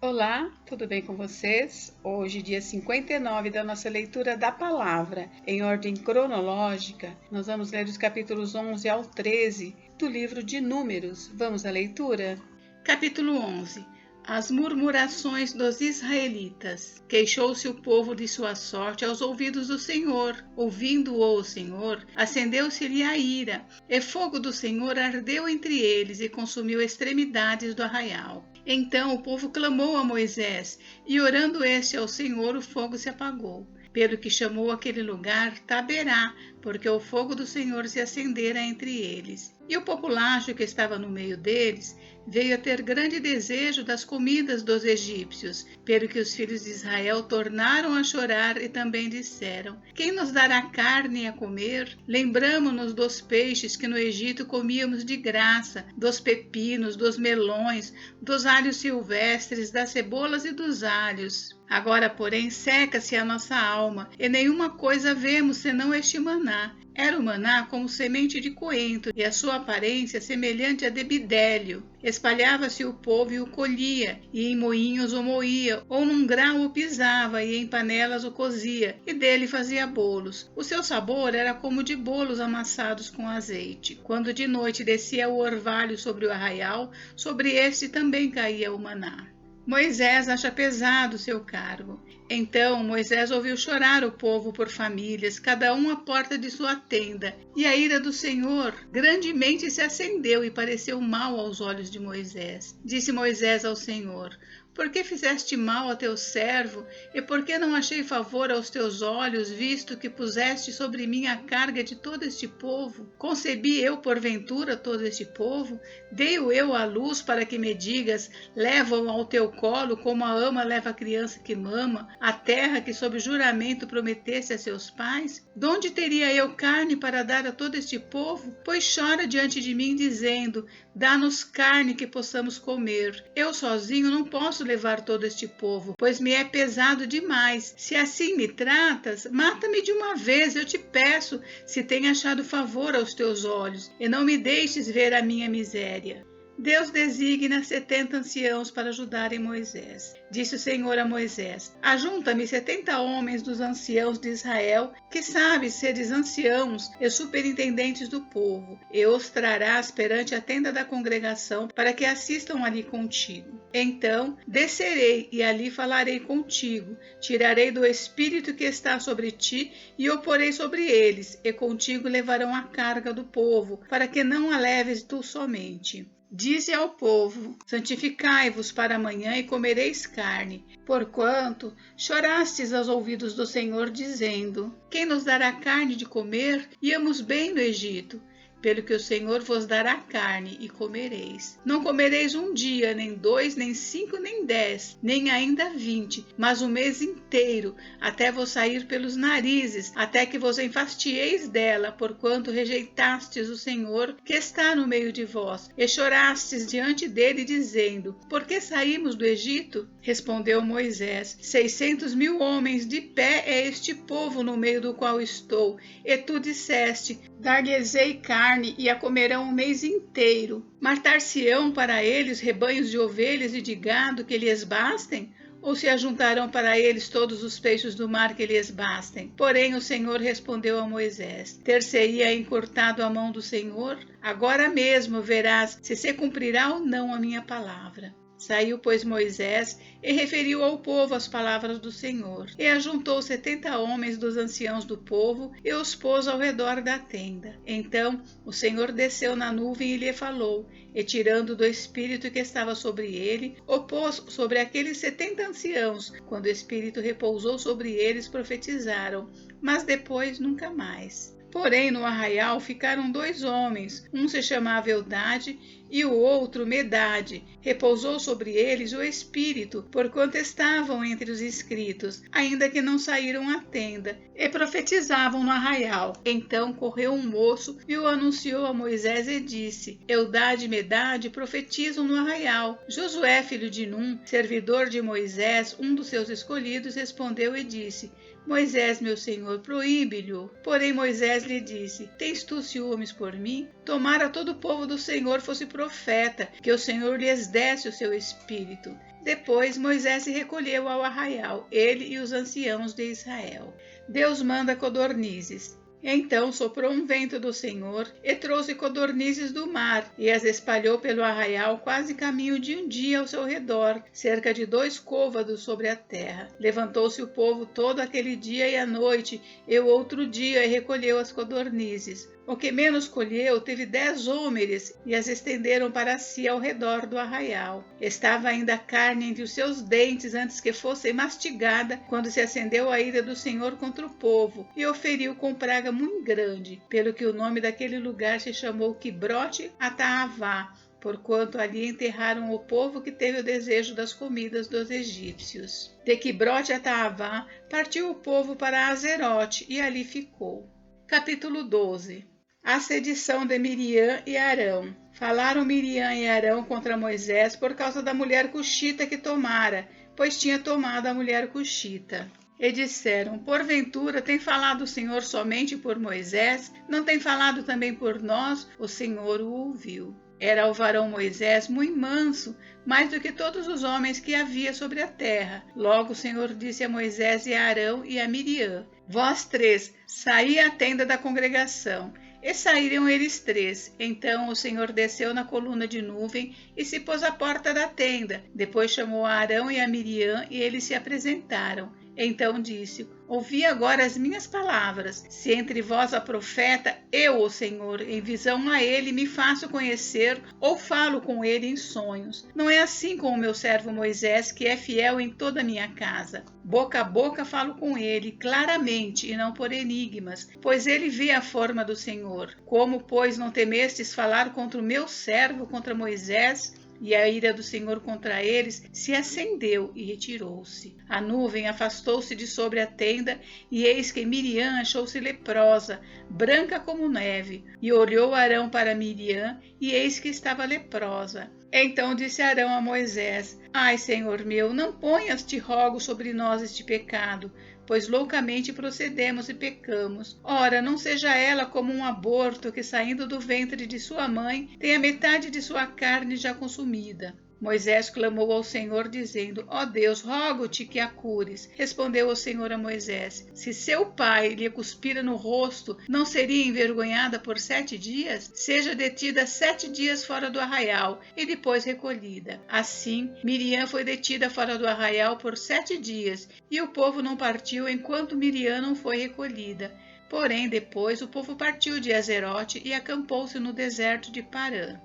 Olá, tudo bem com vocês? Hoje, dia 59 da nossa leitura da palavra, em ordem cronológica, nós vamos ler os capítulos 11 ao 13 do livro de Números. Vamos à leitura? Capítulo 11. As murmurações dos israelitas. Queixou-se o povo de sua sorte aos ouvidos do Senhor. Ouvindo-o o Senhor, acendeu-se-lhe a ira, e fogo do Senhor ardeu entre eles e consumiu extremidades do arraial. Então o povo clamou a Moisés, e orando este ao Senhor, o fogo se apagou. Pelo que chamou aquele lugar Taberá, porque o fogo do Senhor se acendera entre eles. E o populacho que estava no meio deles veio a ter grande desejo das comidas dos egípcios, pelo que os filhos de Israel tornaram a chorar e também disseram: Quem nos dará carne a comer? Lembramo-nos dos peixes que no Egito comíamos de graça, dos pepinos, dos melões, dos alhos silvestres, das cebolas e dos alhos. Agora, porém, seca-se a nossa alma, e nenhuma coisa vemos senão este maná. Era o maná como semente de coentro, e a sua aparência semelhante a de bidélio. Espalhava-se o povo e o colhia, e em moinhos o moía, ou num grau o pisava, e em panelas o cozia, e dele fazia bolos. O seu sabor era como de bolos amassados com azeite. Quando de noite descia o orvalho sobre o arraial, sobre este também caía o maná. Moisés acha pesado seu cargo. Então Moisés ouviu chorar o povo por famílias, cada um à porta de sua tenda. E a ira do Senhor grandemente se acendeu e pareceu mal aos olhos de Moisés. Disse Moisés ao Senhor: Por que fizeste mal a teu servo? E por que não achei favor aos teus olhos, visto que puseste sobre mim a carga de todo este povo? Concebi eu, porventura, todo este povo? Dei-o eu à luz para que me digas: leva-o ao teu colo, como a ama leva a criança que mama, a terra que sob juramento prometeste a seus pais? Donde teria eu carne para dar a todo este povo? Pois chora diante de mim, dizendo: dá-nos carne que possamos comer. Eu sozinho não posso levar todo este povo, pois me é pesado demais. Se assim me tratas, mata-me de uma vez, eu te peço, se tenho achado favor aos teus olhos, e não me deixes ver a minha miséria. Deus designa 70 anciãos para ajudarem Moisés. Disse o Senhor a Moisés: Ajunta-me 70 homens dos anciãos de Israel, que sabes seres anciãos e superintendentes do povo, e os trarás perante a tenda da congregação, para que assistam ali contigo. Então descerei e ali falarei contigo, tirarei do espírito que está sobre ti e o porei sobre eles, e contigo levarão a carga do povo, para que não a leves tu somente. Dize ao povo: santificai-vos para amanhã e comereis carne, porquanto chorastes aos ouvidos do Senhor, dizendo: quem nos dará carne de comer? Íamos bem no Egito. Pelo que o Senhor vos dará carne e comereis. Não comereis um dia, nem 2, nem 5, nem 10, nem ainda 20, mas o mês inteiro, até vos sair pelos narizes, até que vos enfastieis dela, porquanto rejeitastes o Senhor que está no meio de vós, e chorastes diante dele, dizendo: por que saímos do Egito? Respondeu Moisés: 600.000 homens de pé é este povo no meio do qual estou, e tu disseste: dar-lhes-ei carne, e a comerão um mês inteiro. Matar-se-ão para eles rebanhos de ovelhas e de gado que lhes bastem? Ou se ajuntarão para eles todos os peixes do mar que lhes bastem? Porém o Senhor respondeu a Moisés: ter-se-ia encurtado a mão do Senhor? Agora mesmo verás se cumprirá ou não a minha palavra. Saiu, pois, Moisés e referiu ao povo as palavras do Senhor. E ajuntou 70 homens dos anciãos do povo e os pôs ao redor da tenda. Então o Senhor desceu na nuvem e lhe falou, e tirando do espírito que estava sobre ele, o pôs sobre aqueles 70 anciãos. Quando o espírito repousou sobre eles, profetizaram, mas depois nunca mais. Porém, no arraial ficaram 2 homens, um se chamava Eldade e o outro Medade. Repousou sobre eles o Espírito, porquanto estavam entre os inscritos, ainda que não saíram à tenda, e profetizavam no arraial. Então correu um moço e o anunciou a Moisés e disse: Eldade e Medade profetizam no arraial. Josué, filho de Num, servidor de Moisés, um dos seus escolhidos, respondeu e disse: Moisés, meu senhor, proíbe-lhe. Porém Moisés lhe disse: tens tu ciúmes por mim? tomara todo o povo do Senhor fosse profeta, que o Senhor lhes desse o seu espírito. Depois Moisés se recolheu ao arraial, ele e os anciãos de Israel. Deus manda codornizes. Então soprou um vento do Senhor e trouxe codornizes do mar e as espalhou pelo arraial quase caminho de um dia ao seu redor, cerca de 2 côvados sobre a terra. Levantou-se o povo todo aquele dia e à noite e o outro dia e recolheu as codornizes. O que menos colheu teve 10 hômeres e as estenderam para si ao redor do arraial. Estava ainda a carne entre os seus dentes antes que fosse mastigada, quando se acendeu a ira do Senhor contra o povo e o feriu com praga muito grande, pelo que o nome daquele lugar se chamou Quibrote Ataavá, porquanto ali enterraram o povo que teve o desejo das comidas dos egípcios. De Quibrote Ataavá partiu o povo para Azerote e ali ficou. Capítulo 12. A sedição de Miriam e Arão. Falaram Miriam e Arão contra Moisés por causa da mulher cuxita que tomara, pois tinha tomado a mulher cuxita. E disseram, porventura tem falado o Senhor somente por Moisés? Não tem falado também por nós? O Senhor o ouviu. Era o varão Moisés muito manso, mais do que todos os homens que havia sobre a terra. Logo o Senhor disse a Moisés e a Arão e a Miriam, vós 3, saí à tenda da congregação. E saíram eles 3. Então o Senhor desceu na coluna de nuvem e se pôs à porta da tenda. Depois chamou a Arão e a Miriam e eles se apresentaram. Então disse, ouvi agora as minhas palavras. Se entre vós há profeta, eu, o Senhor, em visão a ele me faço conhecer ou falo com ele em sonhos. Não é assim com o meu servo Moisés, que é fiel em toda a minha casa. Boca a boca falo com ele, claramente, e não por enigmas, pois ele vê a forma do Senhor. Como, pois, não temestes falar contra o meu servo, contra Moisés? E a ira do Senhor contra eles se acendeu e retirou-se. A nuvem afastou-se de sobre a tenda, e eis que Miriam achou-se leprosa, branca como neve. E olhou Arão para Miriam, e eis que estava leprosa. Então disse Arão a Moisés, ai, Senhor meu, não ponhas, te rogo, sobre nós este pecado, pois loucamente procedemos e pecamos. Ora, não seja ela como um aborto que, saindo do ventre de sua mãe, tem a metade de sua carne já consumida. Moisés clamou ao Senhor, dizendo, ó Deus, rogo-te que a cures. Respondeu o Senhor a Moisés, se seu pai lhe cuspira no rosto, não seria envergonhada por 7 dias? Seja detida 7 dias fora do arraial, e depois recolhida. Assim, Miriam foi detida fora do arraial por 7 dias, e o povo não partiu enquanto Miriam não foi recolhida. Porém, depois o povo partiu de Azerote e acampou-se no deserto de Parã.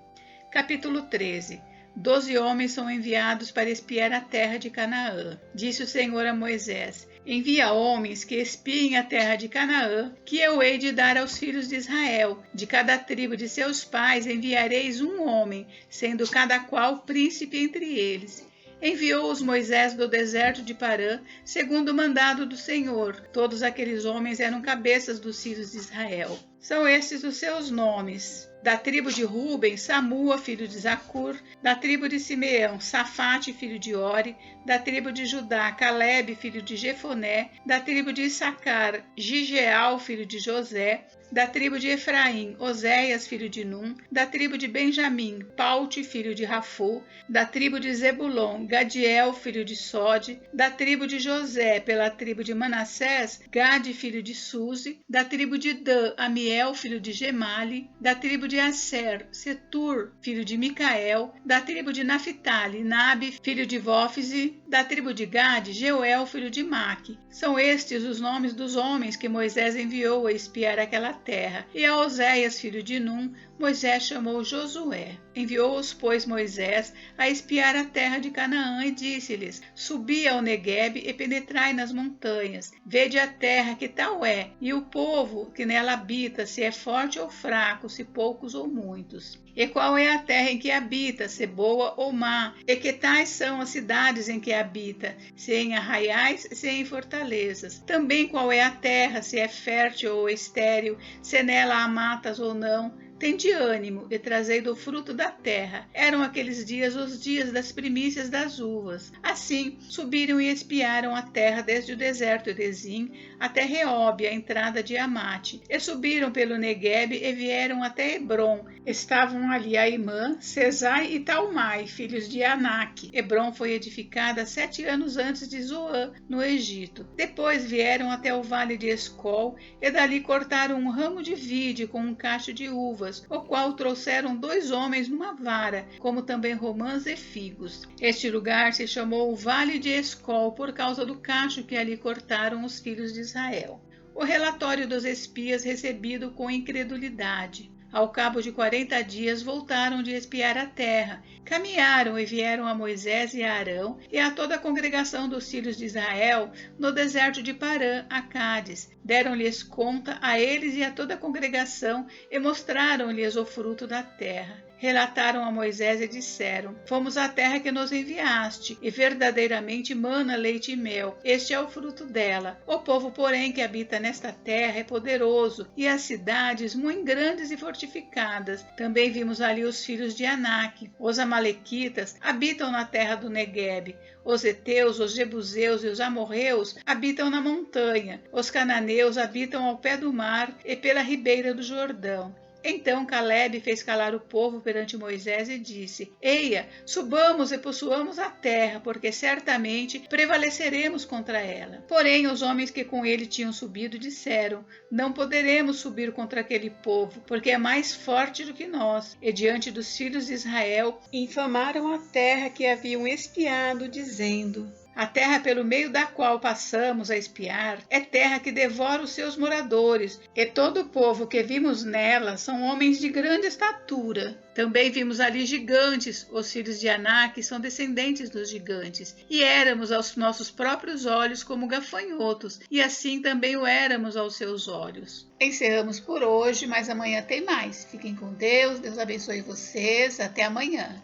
Capítulo 13. 12 homens são enviados para espiar a terra de Canaã. Disse o Senhor a Moisés, envia homens que espiem a terra de Canaã, que eu hei de dar aos filhos de Israel. De cada tribo de seus pais enviareis um homem, sendo cada qual príncipe entre eles. Enviou-os Moisés do deserto de Parã, segundo o mandado do Senhor. Todos aqueles homens eram cabeças dos filhos de Israel. São estes os seus nomes. Da tribo de Ruben, Samua, filho de Zacur. Da tribo de Simeão, Safate, filho de Ori. Da tribo de Judá, Calebe, filho de Jefoné. Da tribo de Issacar, Gigeal, filho de José. Da tribo de Efraim, Oséias, filho de Num. Da tribo de Benjamim, Paute, filho de Rafu. Da tribo de Zebulon, Gadiel, filho de Sode. Da tribo de José, pela tribo de Manassés, Gade, filho de Suzi. Da tribo de Dan, Amiel, filho de Gemali. Da tribo de Asser, Setur, filho de Micael. Da tribo de Naphtali, Nabe, filho de Vófise. Da tribo de Gade, Jeuel, filho de Maque. São estes os nomes dos homens que Moisés enviou a espiar aquela terra. E a Oséias, filho de Num, Moisés chamou Josué. Enviou-os, pois, Moisés a espiar a terra de Canaã e disse-lhes, subi ao Neguebe e penetrai nas montanhas. Vede a terra que tal é, e o povo que nela habita, se é forte ou fraco, se poucos ou muitos. E qual é a terra em que habita, se boa ou má, e que tais são as cidades em que habita, se em arraiais, se em fortalezas. Também qual é a terra, se é fértil ou estéril, se nela há matas ou não. tende ânimo e trazei do fruto da terra. Eram aqueles dias os dias das primícias das uvas. Assim, subiram e espiaram a terra desde o deserto de Zim até Reobe, a entrada de Amate. E subiram pelo Neguebe e vieram até Hebron. Estavam ali Aimã, Sesai e Talmai, filhos de Anak. Hebron foi edificada 7 anos antes de Zoã, no Egito. Depois vieram até o vale de Escol e dali cortaram um ramo de vide com um cacho de uvas, o qual trouxeram 2 homens numa vara, como também romãs e figos. Este lugar se chamou o Vale de Escol por causa do cacho que ali cortaram os filhos de Israel. O relatório dos espias recebido com incredulidade. Ao cabo de 40 dias voltaram de espiar a terra, caminharam e vieram a Moisés e a Arão e a toda a congregação dos filhos de Israel no deserto de Parã, a Cádiz. Deram-lhes conta a eles e a toda a congregação e mostraram-lhes o fruto da terra. Relataram a Moisés e disseram: Fomos à terra que nos enviaste, e verdadeiramente mana leite e mel. Este é o fruto dela. O povo, porém, que habita nesta terra é poderoso, e as cidades muito grandes e fortificadas. Também vimos ali os filhos de Anak. Os amalequitas habitam na terra do Neguebe. Os heteus, os jebuseus e os amorreus habitam na montanha. Os cananeus habitam ao pé do mar e pela ribeira do Jordão. Então Calebe fez calar o povo perante Moisés e disse: Eia, subamos e possuamos a terra, porque certamente prevaleceremos contra ela. Porém, os homens que com ele tinham subido disseram: Não poderemos subir contra aquele povo, porque é mais forte do que nós. E diante dos filhos de Israel, infamaram a terra que haviam espiado, dizendo: A terra pelo meio da qual passamos a espiar é terra que devora os seus moradores, e todo o povo que vimos nela são homens de grande estatura. Também vimos ali gigantes, os filhos de Anak são descendentes dos gigantes, e éramos aos nossos próprios olhos como gafanhotos, e assim também o éramos aos seus olhos. Encerramos por hoje, mas amanhã tem mais. Fiquem com Deus, Deus abençoe vocês, até amanhã.